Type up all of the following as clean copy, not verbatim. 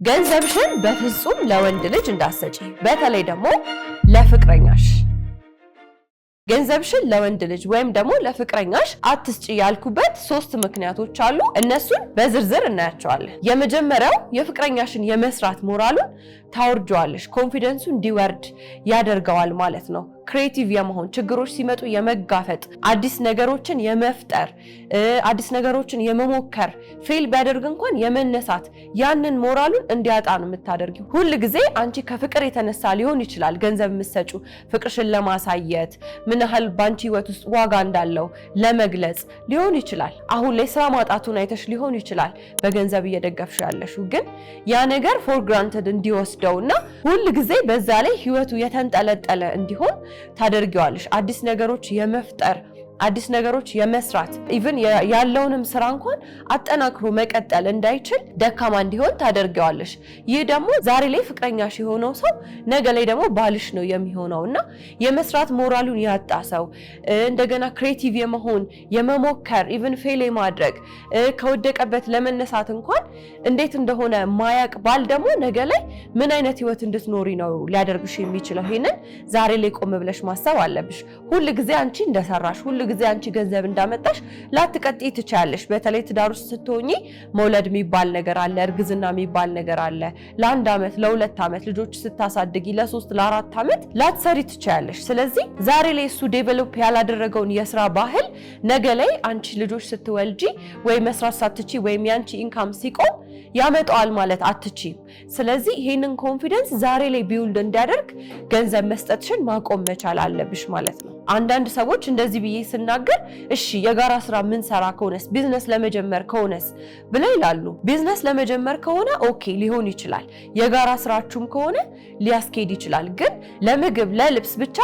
ገንዘብሽን በፍጹም ለወንድ ልጅ እንዳትሰጪ፣ በተለይ ደግሞ ለፍቅረኛሽ። ገንዘብሽን ለወንድ ልጅ ወይም ደግሞ ለፍቅረኛሽ አትስጪ ያልኩበት 3 ምክንያቶች አሉ። እነሱን በዝርዝር እናያቸዋለን። የመጀመሪያው የፍቅረኛሽን የመስራት ሞራሉን ታወርጇለሽ፣ ኮንፊደንሱ እንዲወርድ ያደርገዋል ማለት ነው። ክሬቲቭ የመሆን ችግሮች ሲመጡ የመጋፈጥ አዲስ ነገሮችን የመፍጠር አዲስ ነገሮችን የመሞከር ፌል ቢያደርግ እንኳን የመነሳት ያንን ሞራሉን እንዲያጣ ነው የምታደርጊው። ሁል ጊዜ አንቺ ከፍቅር የተነሳ ሊሆን ይችላል ገንዘብ የምትሰጪው ፍቅርሽን ለማሳየት ምን ያህል ባንቺ ህይወት ውስጥ ዋጋ እንዳለው ለመግለጽ ሊሆን ይችላል። አሁን ላይ ስራ ማጣቱን አይተሽ ሊሆን ይችላል በገንዘብ እየደገፍሽ ያለሽው። ግን ያ ነገር ፎር ግራንትድ እንዲወስደውና ሁል ጊዜ በዛ ላይ ህይወቱ የተንጠለጠለ እንዲሆን ታደርጊዋለሽ። አዲስ ነገሮች የመፍጠር አዲስ ነገሮች የመስራት ኢቭን ያለውንም ስራ እንኳን አጠናክሮ መቀጠል እንዳይችል ደካማ እንዲሆን ታደርጊዋለሽ። ይህ ደግሞ ዛሬ ላይ ፍቅረኛሽ የሆነው ሰው ነገ ላይ ደግሞ ባልሽ ነው የሚሆነውና የመስራት ሞራሉን ያጣ ሰው እንደገና ክሬቲቭ የመሆን የመሞከር ኢቭን ፌል ማድረግ ከወደቀበት ለመነሳት እንኳን እንዴት እንደሆነ ማያቅ ባል ደግሞ ነገ ላይ ምን አይነት ህይወት እንድትኖሪ ነው ሊያደርግሽ የሚችለው? ይሄንን ዛሬ ላይ ቆም ብለሽ ማሰብ አለብሽ። ሁሉ ጊዜ አንቺ እንደሰራሽ ሁሉ ጊዜ አንቺ ገንዘብ እንዳመጣሽ ላትቀጥይ ትቻለሽ። በተለይ ትዳር ውስጥ ስትሆኚ መውለድ የሚባል ነገር አለ፣ እርግዝና የሚባል ነገር አለ። ለ1 ዓመት ለ2 ዓመት ልጆች ስታሳድጊ ለ3 ለ4 ዓመት ላትሰሪ ትቻለሽ። ስለዚህ ዛሬ ላይ እሱ ዴቨሎፕ ያላደረገውን የስራ ባህል ነገ ላይ አንቺ ልጆች ስትወልጂ ወይ መስራት ሳትቺ ወይም ያንቺ ኢንካም ሲቆም ያመጣዋል ማለት አትቺም። ስለዚህ ይሄንን ኮንፊደንስ ዛሬ ላይ ቢውልድ እንዲያደርግ ገንዘብ መስጠትሽን ማቆም መቻል አለብሽ ማለት ነው። አንዳንድ ሰዎች እንደዚህ ብዬ ስናገር እሺ የጋራ ስራ ምን ሰራ ከሆነስ ቢዝነስ ለመጀመር ከሆነስ ብለው ይላሉ። ቢዝነስ ለመጀመር ከሆነ ኦኬ ሊሆን ይችላል፣ የጋራ ስራችሁም ከሆነ ሊያስኬድ ይችላል። ግን ለምግብ ለልብስ ብቻ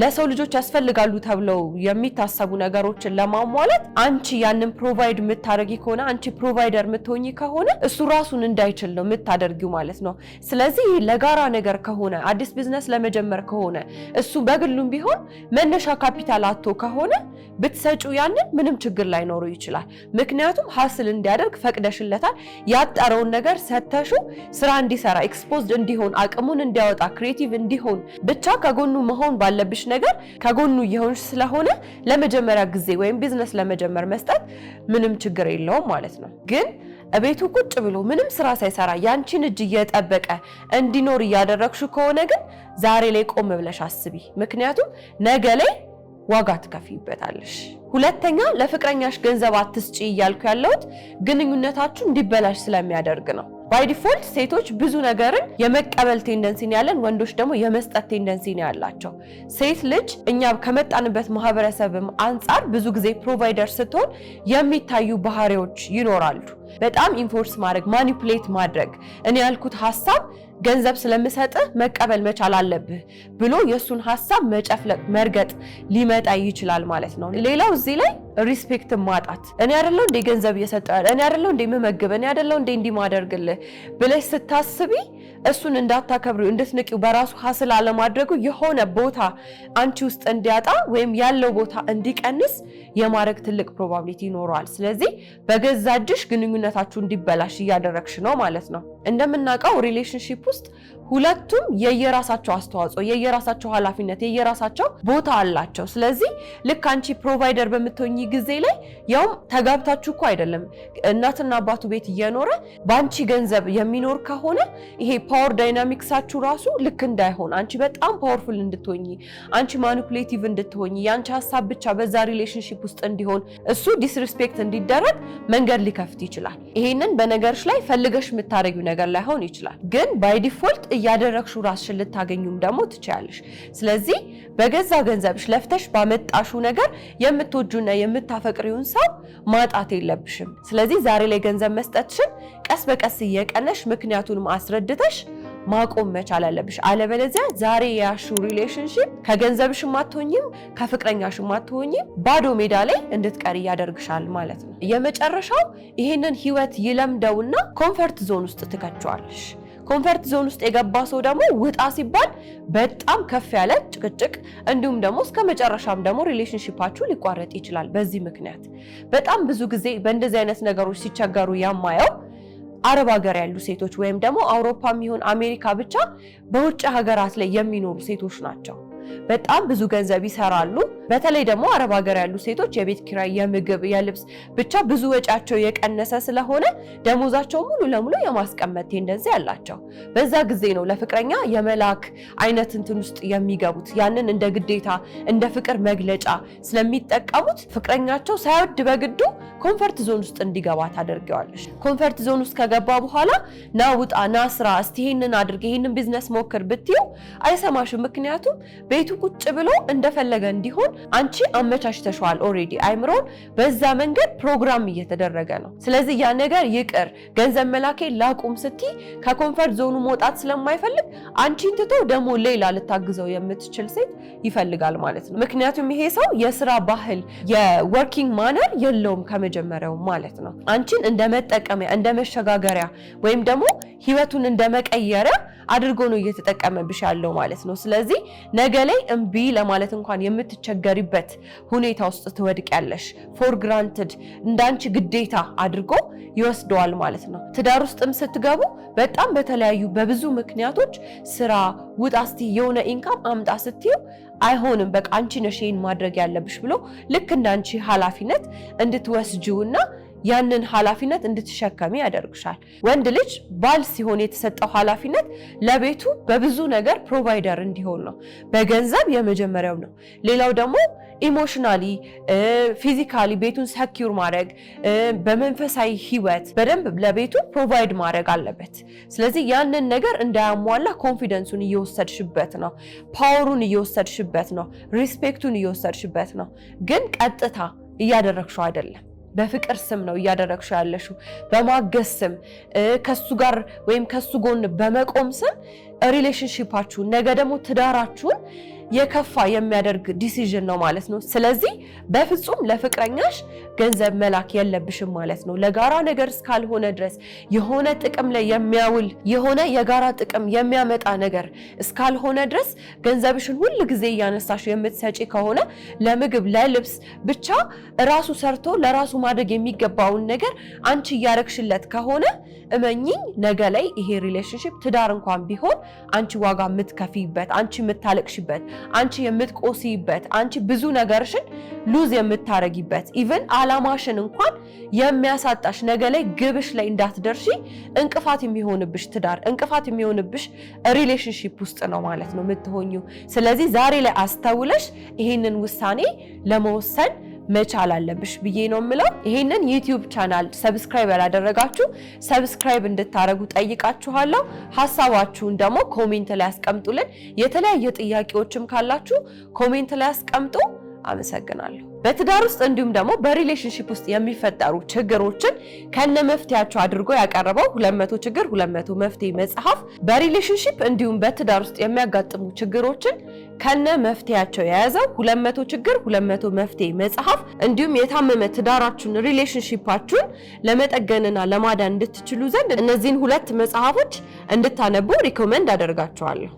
ለሰው ልጆች ያስፈልጋሉ ተብለው የሚታሰቡ ነገሮችን ለማሟላት አንቺ ያንን ፕሮቫይድ የምታደርጊ ከሆነ አንቺ ፕሮቫይደር የምትሆኚ ከሆነ እሱ ራሱን እንዳይችል ነው የምታደርጊው ማለት ነው። ስለዚህ ለጋራ ነገር ከሆነ አዲስ ቢዝነስ ለመጀመር ከሆነ እሱ በግሉም ቢሆን መነሻ ካፒታል አጥቶ ከሆነ ብትሰጪው ያንን ምንም ችግር ላይኖረው ይችላል። ምክንያቱም ሀስል እንዲያደርግ ፈቅደሽለታል። ያጠረውን ነገር ሰተሹ ስራ እንዲሰራ ኤክስፖዝድ እንዲሆን አቅሙን እንዲያወጣ ክሬቲቭ እንዲሆን ብቻ ከጎኑ መሆን ባለብሽ ነገር ከጎኑ እየሆንሽ ስለሆነ ለመጀመሪያ ጊዜ ወይም ቢዝነስ ለመጀመር መስጠት ምንም ችግር የለውም ማለት ነው። ግን እቤቱ ቁጭ ብሎ ምንም ስራ ሳይሰራ ያንቺን እጅ እየጠበቀ እንዲኖር እያደረግሽ ከሆነ ግን ዛሬ ላይ ቆም ብለሽ አስቢ። ምክንያቱም ነገ ላይ ዋጋ ትከፍይበታለሽ። ሁለተኛ ለፍቅረኛሽ ገንዘብ አትስጪ እያልኩ ያለሁት ግንኙነታችሁ እንዲበላሽ ስለሚያደርግ ነው። ባይ ዲፎልት ሴቶች ብዙ ነገርን የመቀበል ቴንደንሲ ነው ያለን፣ ወንዶች ደግሞ የመስጠት ቴንደንሲ ነው ያላቸው። ሴት ልጅ እኛ ከመጣንበት ማህበረሰብም አንፃር ብዙ ጊዜ ፕሮቫይደር ስትሆን የሚታዩ ባህሪዎች ይኖራሉ። በጣም ኢንፎርስ ማድረግ፣ ማኒፑሌት ማድረግ፣ እኔ ያልኩት ሐሳብ ገንዘብ ስለምሰጥህ መቀበል መቻል አለብህ ብሎ የሱን ሐሳብ መጨፍለቅ መርገጥ ሊመጣ ይችላል ማለት ነው። ሌላው እዚህ ላይ ሪስፔክት ማጣት፣ እኔ አይደለው እንደ ገንዘብ እየሰጠው እኔ አይደለው እንደ መመገብ እኔ አይደለው እንደ እንዲማደርግልህ ብለሽ ስታስቢ እሱን እንዳታከብሪው እንድትንቂው በራሱ ሐስል አለማድረጉ የሆነ ቦታ አንቺ ውስጥ እንዲያጣ ወይም ያለው ቦታ እንዲቀንስ የማድረግ ትልቅ ፕሮባቢሊቲ ይኖረዋል። ስለዚህ በገዛ እጅሽ ግንኙነታችሁ እንዲበላሽ እያደረግሽ ነው ማለት ነው። እንደምናውቀው ሪሌሽንሺፕ ውስጥ ሁለቱም የየራሳቸው አስተዋጽኦ፣ የየራሳቸው ኃላፊነት፣ የየራሳቸው ቦታ አላቸው። ስለዚህ ልክ አንቺ ፕሮቫይደር በምትሆኚ ጊዜ ላይ ያውም ተጋብታችሁ እኮ አይደለም እናትና አባቱ ቤት እየኖረ በአንቺ ገንዘብ የሚኖር ከሆነ ይሄ ፓወር ዳይናሚክሳችሁ ራሱ ልክ እንዳይሆን አንቺ በጣም ፓወርፉል እንድትሆኚ አንቺ ማኒፑሌቲቭ እንድትሆኚ ያንቺ ሐሳብ ብቻ በዛ ሪሌሽንሺፕ ውስጥ እንዲሆን እሱ ዲስሪስፔክት እንዲደረግ መንገድ ሊከፍት ይችላል። ይሄንን በነገርሽ ላይ ፈልገሽ የምታረጊው ነገር ላይሆን ይችላል፣ ግን ባይ ዲፎልት እያደረግሽው ራስሽን ልታገኙም ደግሞ ትችያለሽ። ስለዚህ በገዛ ገንዘብሽ ለፍተሽ ባመጣሹ ነገር የምትወጁና የምታፈቅሪውን ሰው ማጣት የለብሽም። ስለዚህ ዛሬ ላይ ገንዘብ መስጠትሽን ቀስ በቀስ እየቀነሽ ምክንያቱንም አስረድተሽ ማቆም መቻል አለብሽ። አለበለዚያ ዛሬ ያሹ ሪሌሽንሺፕ ከገንዘብሽም አትሆኝም ከፍቅረኛሽም አትሆኝም ባዶ ሜዳ ላይ እንድትቀር ያደርግሻል ማለት ነው። የመጨረሻው ይሄንን ህይወት ይለምደውና ኮምፈርት ዞን ውስጥ ትከቻለሽ። ኮምፈርት ዞን ውስጥ የገባ ሰው ደግሞ ውጣ ሲባል በጣም ከፍ ያለ ጭቅጭቅ እንዲሁም ደግሞ እስከ መጨረሻም ደግሞ ሪሌሽንሺፓችሁ ሊቋረጥ ይችላል። በዚህ ምክንያት በጣም ብዙ ጊዜ በእንደዚህ አይነት ነገሮች ሲቸገሩ ያማየው አረብ ሀገር ያሉ ሴቶች ወይም ደግሞ አውሮፓም ይሁን አሜሪካ ብቻ በውጭ ሀገራት ላይ የሚኖሩ ሴቶች ናቸው። በጣም ብዙ ገንዘብ ይሰራሉ። በተለይ ደግሞ አረብ ሀገር ያሉ ሴቶች የቤት ኪራይ፣ የምግብ፣ የልብስ ብቻ ብዙ ወጫቸው የቀነሰ ስለሆነ ደሞዛቸው ሙሉ ለሙሉ የማስቀመጥ ቴንደንሲ ያላቸው። በዛ ጊዜ ነው ለፍቅረኛ የመላክ አይነት እንትን ውስጥ የሚገቡት። ያንን እንደ ግዴታ እንደ ፍቅር መግለጫ ስለሚጠቀሙት ፍቅረኛቸው ሳይወድ በግዱ ኮንፈርት ዞን ውስጥ እንዲገባ ታደርገዋለሽ። ኮንፈርት ዞን ውስጥ ከገባ በኋላ ና ውጣ፣ ና ስራ፣ እስቲ ይሄንን አድርግ፣ ይሄንን ቢዝነስ ሞክር ብትይው አይሰማሽም። ምክንያቱም ቤቱ ቁጭ ብሎ እንደፈለገ እንዲሆን አንቺ አመቻችተሽዋል። ኦሬዲ አይምሮን በዛ መንገድ ፕሮግራም እየተደረገ ነው። ስለዚህ ያ ነገር ይቅር፣ ገንዘብ መላኬ ላቁም ስትይ ከኮንፈርት ዞኑ መውጣት ስለማይፈልግ አንቺን ትቶ ደግሞ ሌላ ልታግዘው የምትችል ሴት ይፈልጋል ማለት ነው። ምክንያቱም ይሄ ሰው የስራ ባህል የወርኪንግ ማነር የለውም ከመጀመሪያው ማለት ነው። አንቺን እንደ መጠቀሚያ እንደ መሸጋገሪያ ወይም ደግሞ ህይወቱን እንደ መቀየሪያ አድርጎ ነው እየተጠቀመብሽ ያለው ማለት ነው። ስለዚህ ነገ ላይ እምቢ ለማለት እንኳን የምትቸገሪበት ሁኔታ ውስጥ ትወድቂያለሽ። ፎር ግራንትድ እንዳንቺ ግዴታ አድርጎ ይወስደዋል ማለት ነው። ትዳር ውስጥም ስትገቡ በጣም በተለያዩ በብዙ ምክንያቶች ስራ ውጣ፣ እስቲ የሆነ ኢንካም አምጣ ስትዩ አይሆንም፣ በቃ አንቺ ነሽ ይሄን ማድረግ ያለብሽ ብሎ ልክ እንዳንቺ ኃላፊነት እንድትወስጂውና ያንን ኃላፊነት እንድትሸከሚ ያደርግሻል። ወንድ ልጅ ባል ሲሆን የተሰጠው ኃላፊነት ለቤቱ በብዙ ነገር ፕሮቫይደር እንዲሆን ነው። በገንዘብ የመጀመሪያው ነው። ሌላው ደግሞ ኢሞሽናሊ ፊዚካሊ ቤቱን ሰኪዩር ማድረግ፣ በመንፈሳዊ ህይወት በደንብ ለቤቱ ፕሮቫይድ ማድረግ አለበት። ስለዚህ ያንን ነገር እንዳያሟላ ኮንፊደንሱን እየወሰድሽበት ነው፣ ፓወሩን እየወሰድሽበት ነው፣ ሪስፔክቱን እየወሰድሽበት ነው። ግን ቀጥታ እያደረግሽው አይደለም። በፍቅር ስም ነው እያደረግሽው ያለሽው። በማገዝ ስም ከሱ ጋር ወይም ከሱ ጎን በመቆም ስም ሪሌሽንሺፓችሁን ነገ ደግሞ ትዳራችሁን የከፋ የሚያደርግ ዲሲዥን ነው ማለት ነው። ስለዚህ በፍጹም ለፍቅረኛሽ ገንዘብ መላክ የለብሽም ማለት ነው። ለጋራ ነገር እስካልሆነ ድረስ የሆነ ጥቅም ላይ የሚያውል የሆነ የጋራ ጥቅም የሚያመጣ ነገር እስካልሆነ ድረስ ገንዘብሽን ሁል ጊዜ እያነሳሽ የምትሰጪ ከሆነ ለምግብ፣ ለልብስ ብቻ ራሱ ሰርቶ ለራሱ ማድረግ የሚገባውን ነገር አንቺ እያረግሽለት ከሆነ እመኚኝ ነገ ላይ ይሄ ሪሌሽንሺፕ ትዳር እንኳን ቢሆን አንቺ ዋጋ የምትከፊበት፣ አንቺ የምታለቅሽበት፣ አንቺ የምትቆሲበት፣ አንቺ ብዙ ነገርሽን ሉዝ የምታረጊበት ኢቭን አላማሽን እንኳን የሚያሳጣሽ ነገ ላይ ግብሽ ላይ እንዳትደርሺ እንቅፋት የሚሆንብሽ ትዳር እንቅፋት የሚሆንብሽ ሪሌሽንሺፕ ውስጥ ነው ማለት ነው የምትሆኚው። ስለዚህ ዛሬ ላይ አስተውለሽ ይሄንን ውሳኔ ለመወሰን መቻል አለብሽ ብዬ ነው የምለው። ይሄንን ዩቲዩብ ቻናል ሰብስክራይብ ያላደረጋችሁ ሰብስክራይብ እንድታረጉ ጠይቃችኋለሁ። ሐሳባችሁን ደግሞ ኮሜንት ላይ አስቀምጡልን። የተለያየ ጥያቄዎችም ካላችሁ ኮሜንት ላይ አስቀምጡ። አመሰግናለሁ። በትዳር ውስጥ እንዲሁም ደግሞ በሪሌሽንሺፕ ውስጥ የሚፈጠሩ ችግሮችን ከነ መፍትያቸው አድርጎ ያቀረበው 200 ችግር 200 መፍትሄ መጽሐፍ በሪሌሽንሺፕ እንዲሁም በትዳር ውስጥ የሚያጋጥሙ ችግሮችን ከነ መፍትያቸው የያዘው 200 ችግር 200 መፍትሄ መጽሐፍ እንዲሁም የታመመ ትዳራችሁን ሪሌሽንሺፓችሁን ለመጠገንና ለማዳን እንድትችሉ ዘንድ እነዚህን ሁለት መጽሐፎች እንድታነቡ ሪኮመንድ አደርጋችኋለሁ።